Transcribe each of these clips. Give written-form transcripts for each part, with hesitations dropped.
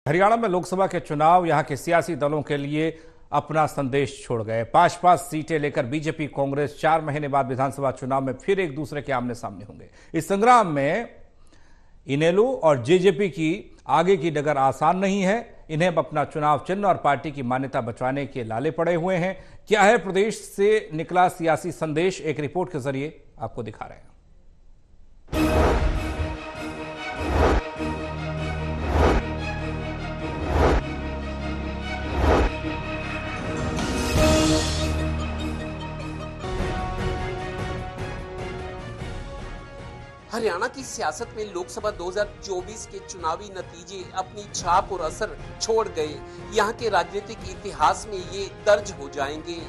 हरियाणा में लोकसभा के चुनाव यहां के सियासी दलों के लिए अपना संदेश छोड़ गए। 5-5 सीटें लेकर बीजेपी कांग्रेस 4 महीने बाद विधानसभा चुनाव में फिर एक दूसरे के आमने सामने होंगे। इस संग्राम में इनेलो और जेजेपी की आगे की डगर आसान नहीं है। इन्हें अब अपना चुनाव चिन्ह और पार्टी की मान्यता बचाने के लाले पड़े हुए हैं। क्या है प्रदेश से निकला सियासी संदेश, एक रिपोर्ट के जरिए आपको दिखा रहे हैं। हरियाणा की सियासत में लोकसभा 2024 के चुनावी नतीजे अपनी छाप और असर छोड़ गए। यहाँ के राजनीतिक इतिहास में ये दर्ज हो जाएंगे।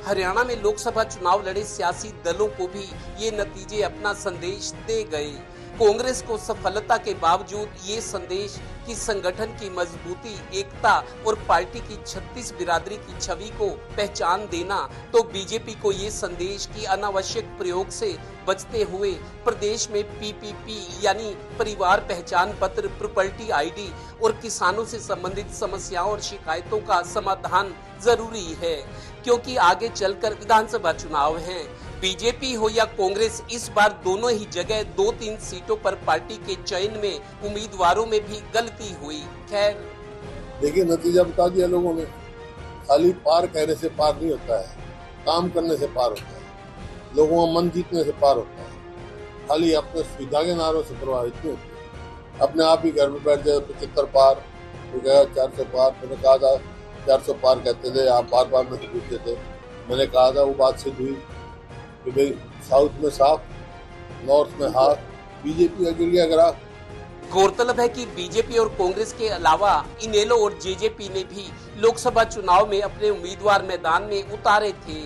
हरियाणा में लोकसभा चुनाव लड़े सियासी दलों को भी ये नतीजे अपना संदेश दे गए। कांग्रेस को सफलता के बावजूद ये संदेश कि संगठन की मजबूती, एकता और पार्टी की 36 बिरादरी की छवि को पहचान देना, तो बीजेपी को ये संदेश कि अनावश्यक प्रयोग से बचते हुए प्रदेश में पीपीपी यानी परिवार पहचान पत्र, प्रॉपर्टी आईडी और किसानों से संबंधित समस्याओं और शिकायतों का समाधान जरूरी है, क्योंकि आगे चलकर विधानसभा चुनाव हैं। बीजेपी हो या कांग्रेस, इस बार दोनों ही जगह 2-3 सीटों पर पार्टी के चयन में उम्मीदवारों में भी गलती हुई। खैर, देखिए नतीजा बता दिया लोगों ने। खाली पार कहने से पार नहीं होता है, काम करने से पार होता है, लोगों का मन जीतने से पार होता है। खाली अपने सुविधा के नारों से प्रभावित नहीं होते। अपने आप ही घर में बैठ जाए 75 पार, तो गया 400 पार। मैंने कहा था 400 पार कहते थे, आप बार बार मुझे पूछते थे। मैंने कहा था वो बात सिद्ध हुई कि भाई साउथ में साफ, नॉर्थ में हाथ, बीजेपी का गिर गया ग्राफ। गौरतलब है कि बीजेपी और कांग्रेस के अलावा इनेलो और जेजेपी ने भी लोकसभा चुनाव में अपने उम्मीदवार मैदान में उतारे थे।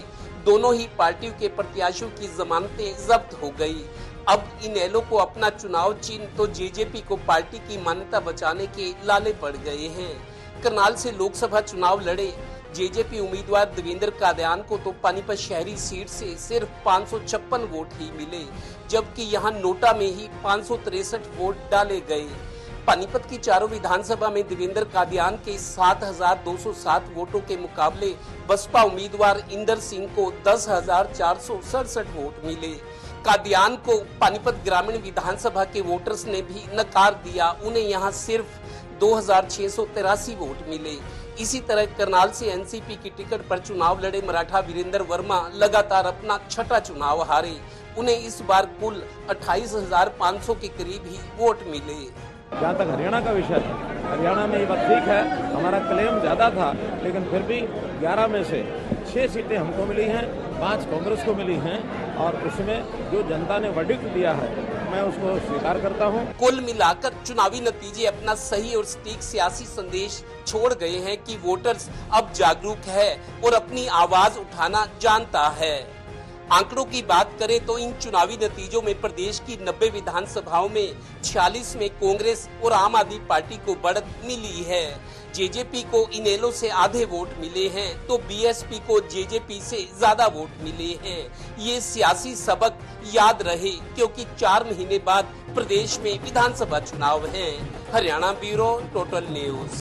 दोनों ही पार्टियों के प्रत्याशियों की जमानतें जब्त हो गई। अब इनेलो को अपना चुनाव चिन्ह तो जेजेपी को पार्टी की मान्यता बचाने के लाले पड़ गए हैं। करनाल से लोकसभा चुनाव लड़े जेजेपी उम्मीदवार देवेंद्र कादियान को तो पानीपत शहरी सीट से सिर्फ 556 वोट ही मिले, जबकि यहां नोटा में ही 563 वोट डाले गए। पानीपत की चारों विधानसभा में देवेंद्र कादियान के 7,207 वोटों के मुकाबले बसपा उम्मीदवार इंदर सिंह को 10,467 वोट मिले। कादियान को पानीपत ग्रामीण विधानसभा के वोटर्स ने भी नकार दिया। उन्हें यहां सिर्फ 2,683 वोट मिले। इसी तरह करनाल से एनसीपी की टिकट पर चुनाव लड़े मराठा वीरेंद्र वर्मा लगातार अपना छठा चुनाव हारे। उन्हें इस बार कुल 28,500 के करीब ही वोट मिले। जहाँ तक हरियाणा का विषय है, हरियाणा में ये बात ठीक है, हमारा क्लेम ज्यादा था, लेकिन फिर भी 11 में से 6 सीटें हमको मिली हैं, 5 कांग्रेस को मिली हैं, और उसमें जो जनता ने वर्डिक्ट दिया है मैं उसको स्वीकार करता हूं। कुल मिलाकर चुनावी नतीजे अपना सही और सटीक सियासी संदेश छोड़ गए हैं कि वोटर्स अब जागरूक है और अपनी आवाज उठाना जानता है। आंकड़ों की बात करें तो इन चुनावी नतीजों में प्रदेश की 90 विधानसभाओं में 46 में कांग्रेस और आम आदमी पार्टी को बढ़त मिली है। जेजेपी को इनेलो से आधे वोट मिले हैं, तो बीएसपी को जेजेपी से ज्यादा वोट मिले हैं। ये सियासी सबक याद रहे, क्योंकि 4 महीने बाद प्रदेश में विधानसभा चुनाव हैं। Haryana bureau, total news.